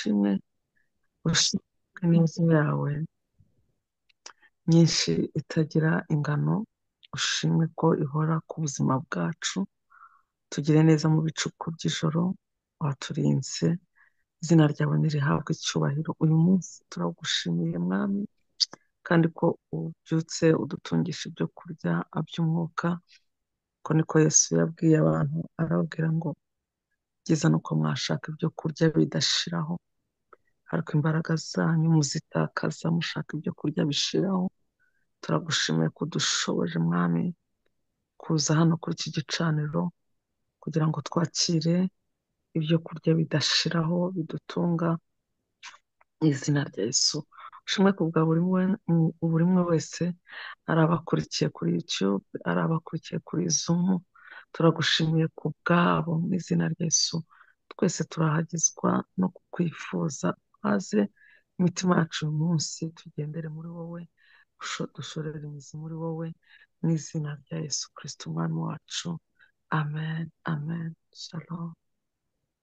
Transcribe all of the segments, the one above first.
ushimwe ushimwe neza yawe nyinshi itagira ingano, ushimwe ko ihora ku buzima bwacu. Tugire neza mu bicuku by'ijoro, waturinze, izina ryawe nirihabwe icyubahiro. Uyu munsi turagushimiye mwami, kandi ko ubyutse udutungisha ibyo kurya by'umwuka. Ko niko Yesu yabwiye abantu, arababwira ngo byiza nuko mwashaka ibyo kurya bidashiraho, ariko imbaraga zanyu muzitakaza mushaka ibyo kurya bishiraho. Turagushimiye ko udushoboje mwami kuza hano kuri iki gicaniro kugira ngo twakire ibyo kurya bidashiraho bidutunga mu izina rya Yesu. Ushimwe ku bwa buri umwe wese, ari abakurikiye kuri YouTube, ari abakurikiye kuri Zoom. Turagushimiye ku bwabo mu izina rya Yesu. Twese turahagizwa no kukwifuza, maze imitima yacu uyu munsi tugendere muri wowe, dushorere imizi muri wowe, mu izina rya Yesu Kristo umwami wacu. Amen, amen. Shalom.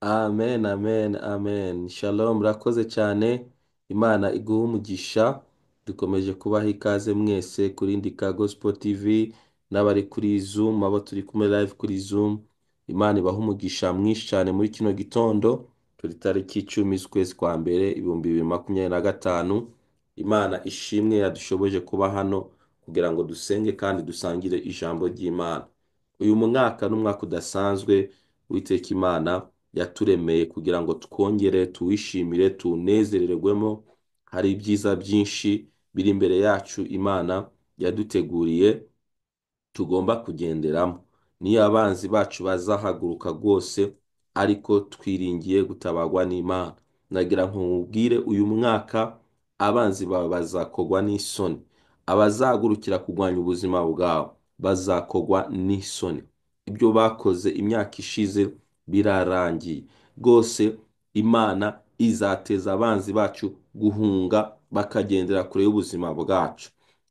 Amen, amen, amen. Shalom, murakoze cyane. Imana iguhe umugisha. Dukomeje kubaha ikaze mwese kuri Ndika Gospel TV n'abari kuri Zoom, abo turi kumwe live kuri Zoom. Imana ibaha umugisha mwinshi cyane muri kino gitondo. Turi tariki 10 z'ukwezi kwa mbere 2025. Imana ishimwe yadushoboje kuba hano kugira ngo dusenge kandi dusangire ijambo ry'Imana. Uyu mwaka n'umwaka udasanzwe Uwiteka Imana yaturemeye kugira ngo twongere tuwishimire, tunezererwemo. Hari ibyiza byinshi biri imbere yacu Imana yaduteguriye tugomba kugenderamo. Niyo abanzi bacu bazahaguruka rwose, ariko twiringiye gutabagwa n'Imana. Nagira nkubwire, uyu mwaka abanzi bawe bazakogwa n'isoni. Abazagurukira kurwanya ubuzima bwawe bazakogwa n'isoni. Ibyo bakoze imyaka ishize birarangiye rwose. Imana izateza abanzi bacu guhunga bakagendera kure y'ubuzima bwacu.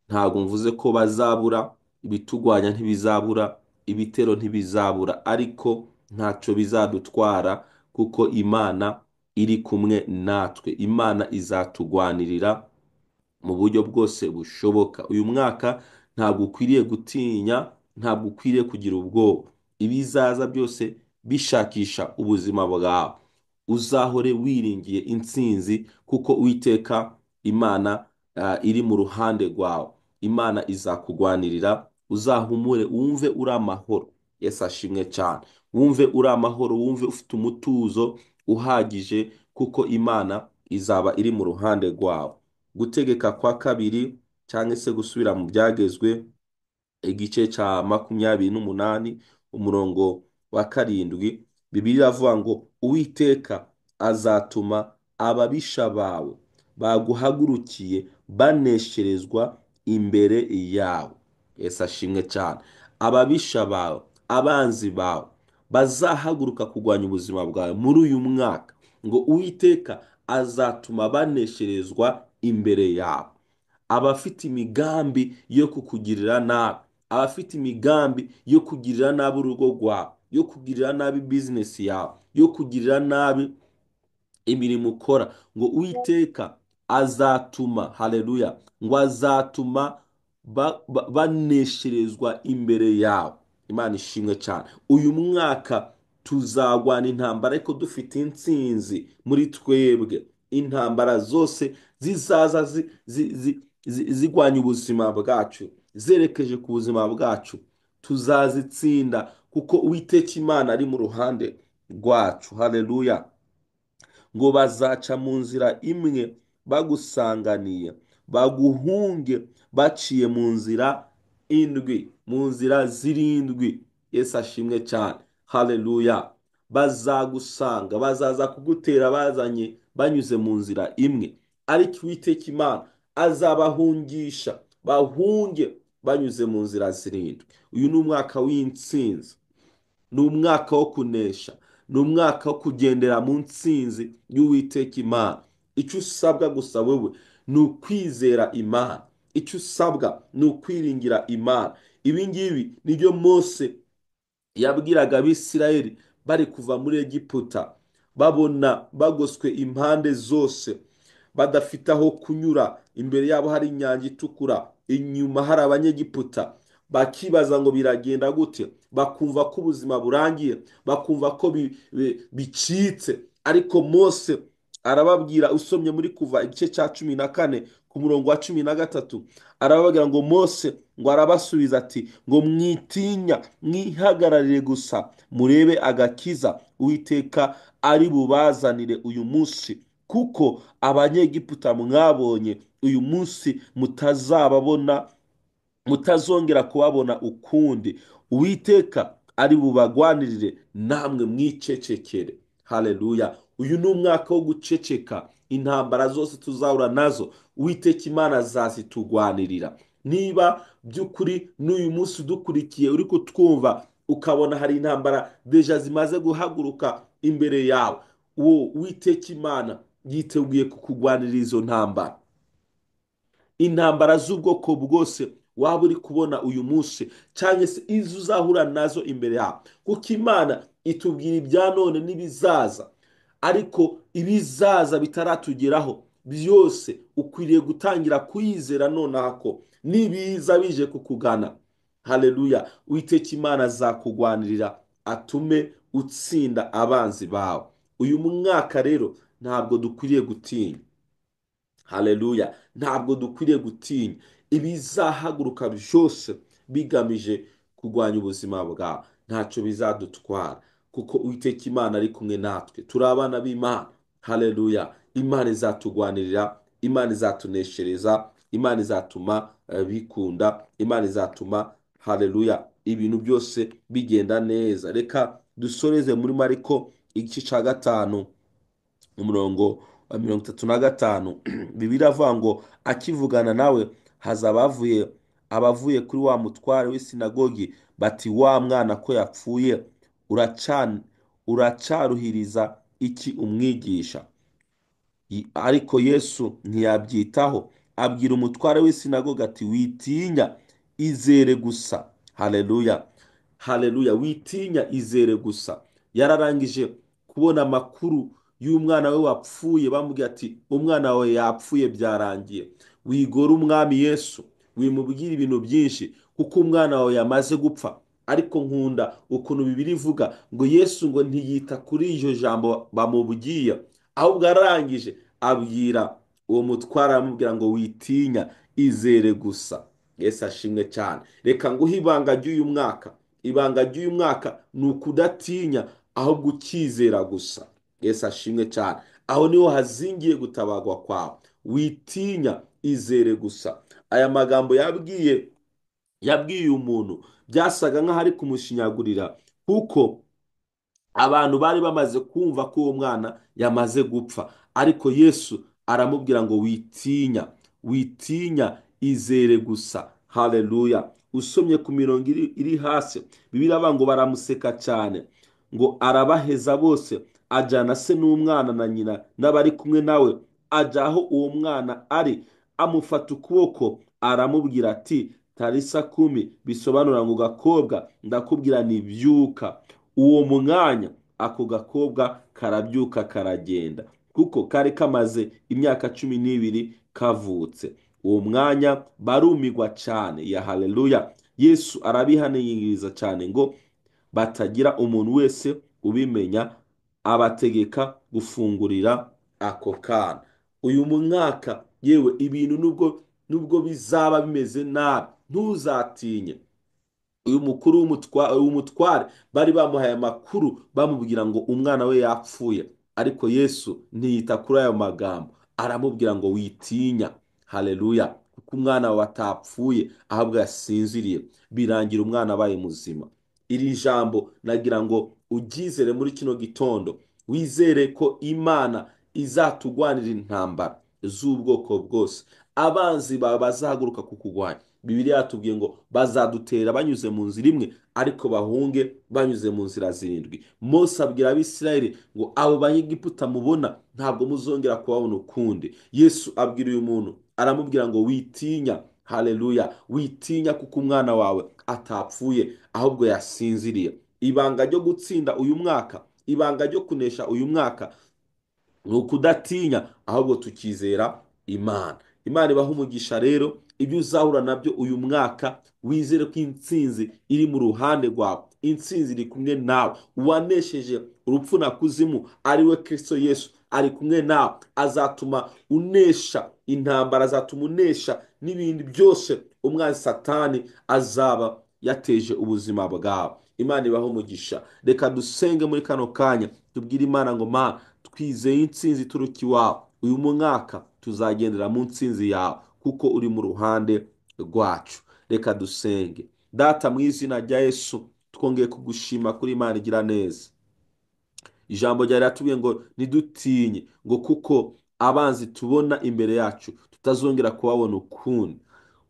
Ntabwo mvuze ko bazabura, ibitugwanya ntibizabura, ibitero ntibizabura, ariko ntacyo bizadutwara kuko Imana iri kumwe natwe. Imana izatugwanirira mu buryo bwose bushoboka. Uyu mwaka ntabwo ukwiriye gutinya, ntabwo ukwiriye kugira ubwoba. Ibizaza byose bishakisha ubuzima bwawe, uzahore wiringiye intsinzi, kuko Uwiteka Imana iri mu ruhande rwawe. Imana izakugwanirira, uzahumure, wumve uri amahoro. Yesu ashimwe cyane. Wumve uri amahoro, wumve ufite umutuzo uhagije, kuko Imana izaba iri mu ruhande rwawe. Gutegeka kwa kabiri, cyangwa se gusubira mu byagezwe, igice cya 28 umurongo wa 7, Bibiliya iravuga ngo Uwiteka azatuma ababisha bawe baguhagurukiye banesherezwa imbere yawe. Yesu ashimwe cyane. Ababisha bawe, abanzi bawe bazahaguruka kurwanya ubuzima bwawe muri uyu mwaka, ngo Uwiteka azatuma banesherezwa imbere yawe. Abafite imigambi yo kukugirira nabi, abafite imigambi yo kugirira nabi urugo rwawe, yo kugirira nabi bizinesi yawe, yo kugirira nabi imirimo ukora, ngo Uwiteka azatuma, haleluya, ngo azatuma banesherezwa imbere yawe. Imana ishimwe cyane. Uyu mwaka tuzagwana intambara, ariko dufite intsinzi muri twebwe. Intambara zose zizaza zigwanya ubuzima bwacu, zerekeje ku buzima bwacu, tuzazitsinda kuko Uwiteka Imana ari mu ruhande rwacu. Haleluya. Ngo bazaca mu nzira imwe bagusanganiye, baguhunge baciye mu nzira indwi, mu nzira zirindwi. Yesu ashimwe cyane. Haleluya. Bazagusanga, bazaza kugutera bazanye banyuze mu nzira imwe, ariko Uwiteka Imana azabahungisha, bahunge banyuze mu nzira zirindwi. Uyu ni umwaka w'intsinzi, ni umwaka wo kunesha, ni umwaka wo kugendera mu ntsinzi y'Uwiteka Imana. Icyo usabwa gusa wowe ni ukwizera Imana. Icyo usabwa ni ukwiringira Imana. Ibi ngibi nibyo Mose yabwiraga Abisirayeli bari kuva muri Egiputa. babona bagoswe impande zose, badafite aho kunyura, imbere yabo hari inyanja itukura, inyuma hari abanyegiputa, bakibaza ngo biragenda gute, bakumva ko ubuzima burangiye, bakumva ko bicitse. Ariko Mose arababwira, usomye muri Kuva igice cya 14 ku murongo wa 13, arababwira ngo Mose ngo arabasubiza ati ngo mwitinya, mwihagararire gusa murebe agakiza Uwiteka ari bubazanire uyu munsi, kuko abanyegiputa mwabonye uyu munsi mutazongera kubabona ukundi. Uwiteka ari bubagwanirire, namwe mwicecekere. Haleluya! Uyu ni umwaka wo guceceka. Intambara zose tuzahura nazo, Uwiteka Imana azazitugwanirira. Niba by'ukuri n'uyu munsi udukurikiye uri kutwumva, ukabona hari intambara deja zimaze guhaguruka imbere yawe, uwo Uwiteka Imana yiteguye kukugwanirira izo ntambara. Intambara z'ubwoko bwose waba uri kubona uyu munsi, cyangwa se izo uzahura nazo imbere yawe, kuko Imana itubwira ibya none n'ibizaza. Ariko ibizaza bitaratugeraho byose ukwiriye gutangira kuyizera nonaha ko nibiza bije kukugana, haleluya, Uwiteka Imana azakugwanirira atume utsinda abanzi bawe. Uyu mwaka rero ntabwo dukwiriye gutinya. Haleluya! Ntabwo dukwiriye gutinya ibizahaguruka byose bigamije kurwanya ubuzima bwawe. Ntacyo bizadutwara, kuko Uwiteka Imana ari kumwe natwe. Turi abana b'Imana. Haleluya! Imana izatugwanirira, Imana izatuneshereza, Imana izatuma bikunda, Imana izatuma, haleluya, ibintu byose bigenda neza. Reka dusoreze muri Mariko igice cya 5 umurongo wa 35. Bibiliya avuga ngo akivugana nawe haza abavuye kuri wa mutware w'isinagogi bati, wa mwana ko yapfuye, uracaruhiriza iki umwigisha? Ariko Yesu ntiyabyitaho, abwira umutware w'isinagogi ati, witinya, izere gusa. Haleluya! Haleluya! Witinya, izere gusa. Yararangije kubona amakuru y'umwana we wapfuye, bamubwira ati, umwana wawe yapfuye, byarangiye. Wigora umwami Yesu, wimubwira ibintu byinshi, kuko umwana wawe yamaze gupfa. Ariko nkunda ukuntu Bibiliya ivuga ngo Yesu ngo ntiyita kuri iryo jambo bamubwiye, ahubwo arangije abwira uwo mutwara, aramubwira ngo witinya, izere gusa. Yesu ashimwe cyane. Reka nguhe ibanga ry'uyu mwaka. Ibanga ry'uyu mwaka ni ukudatinya, ahubwo ukizera gusa. Yesu ashimwe cyane. Aho niho hazingiye gutabagwa kwawe. Witinya, izere gusa. Aya magambo yabwiye uyu muntu byasaga nk'aho ari kumushinyagurira, kuko abantu bari bamaze kumva ko uwo mwana yamaze gupfa. Ariko Yesu aramubwira ngo witinya, witinya, izere gusa. Haleluya! Usomye ku mirongo iri hasi, Bibiliya avuga ngo baramuseka cyane, ngo arabaheza bose, ajyana se n'umwana na nyina n'abari kumwe nawe, ajya aho uwo mwana ari, amufata ukuboko, aramubwira ati, tarisa kumi, bisobanura ngo gakobwa, ndakubwira ntibyuka. Uwo mwanya ako gakobwa karabyuka karagenda, kuko kari kamaze imyaka 12 kavutse. Uwo mwanya barumigwa cyane. Ya haleluya! Yesu arabihanangiriza cyane ngo batagira umuntu wese ubimenya, abategeka gufungurira ako kana. Uyu mwaka yewe ibintu nubwo bizaba bimeze nabi, ntuzatinye. Uyu mukuru w'umutware bari bamuhaye amakuru bamubwira ngo umwana we yapfuye, ariko Yesu ntiyita kuri ayo magambo, aramubwira ngo witinya. Haleluya! Kuko umwana we atapfuye, ahubwo yasinziriye, birangira umwana abaye muzima. Iri jambo nagira ngo uryizere muri kino gitondo, wizere ko Imana izatugwanira intambara z'ubwoko bwose. Abanzi bawe bazahaguruka kukugwanya. Bibiliya yatubwiye ngo bazadutera banyuze mu nzira imwe, ariko bahunge banyuze mu nzira 7. Mose abwira Abisirayeli ngo abo banyegiputa mubona ntabwo muzongera kubabona ukundi. Yesu abwira uyu muntu, aramubwira ngo witinya. Haleluya! Witinya, kuko umwana wawe atapfuye, ahubwo yasinziriye. Ibanga ryo gutsinda uyu mwaka, ibanga ryo kunesha uyu mwaka ni ukudatinya, ahubwo tukizera Imana. Imana ibaha umugisha rero, ibyo uzahura nabyo uyu mwaka wizere ko intsinzi iri mu ruhande rwawe, intsinzi iri kumwe nawe. Uwanesheje urupfu na kuzimu ari we Kristo Yesu ari kumwe nawe, azatuma unesha intambara, azatuma unesha n'ibindi byose umwanzi Satani azaba yateje ubuzima bwawe. Imana ibaha umugisha. Reka dusenge muri kano kanya, tubwire Imana ngo Mana, twizeye intsinzi ituruka iwawe, uyu mwaka tuzagendera mu ntsinzi yawe kuko uri mu ruhande rwacu. Reka dusenge. Data, mu izina rya Yesu twongeye kugushima kuri Imana igira neza. Ijambo ryawe riratubwiye ngo ntidutinye, ngo kuko abanzi tubona imbere yacu tutazongera kubabona ukundi.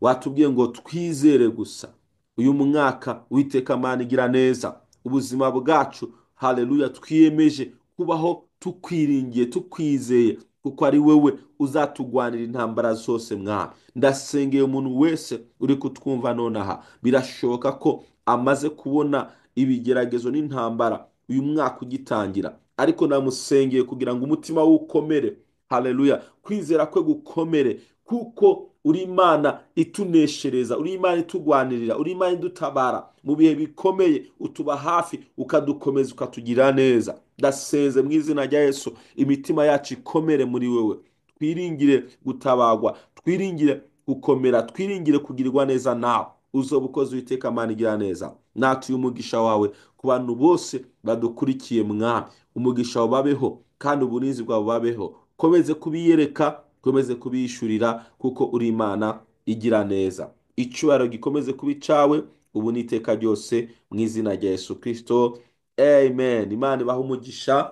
Watubwiye ngo twizere gusa. Uyu mwaka Uwiteka Mana igira neza, ubuzima bwacu, haleluya, twiyemeje kubaho tukwiringiye, tukwizeye, kuko ari wowe uzatugwanira intambara zose. Mwana, ndasengeye umuntu wese uri kutwumva nonaha, birashoboka ko amaze kubona ibigeragezo n'intambara uyu mwaka ugitangira, ariko namusengeye kugira ngo umutima we ukomere, haleluya, kwizera kwe gukomere, kuko uri Imana ituneshereza, uri Imana itugwanirira, uri Imana idutabara mu bihe bikomeye, utuba hafi, ukadukomeza, ukatugira neza. Ndasenze mu izina rya Yesu, imitima yacu ikomere muri wewe, twiringire gutabagwa, twiringire gukomera, twiringire kugirirwa neza nawe. Uzoba ukoze Uwiteka Mana igira neza. Natuye umugisha wawe ku bantu bose badukurikiye Mwami, umugisha wawe babeho, kandi uburinzi bwawe babeho, komeze kubiyereka, komeze kubiyishurira, kuko uri Imana igira neza. Icyubahiro gikomeze kuba icawe ubu n'iteka ryose, mu izina rya Yesu Kristo, amen. Imana ibaha umugisha,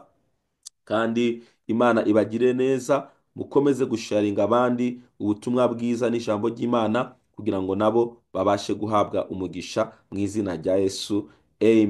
kandi Imana ibagire neza. Mukomeze gusharinga abandi ubutumwa bwiza n'ijambo ry'Imana, kugira ngo nabo babashe guhabwa umugisha, mu izina rya Yesu, amen.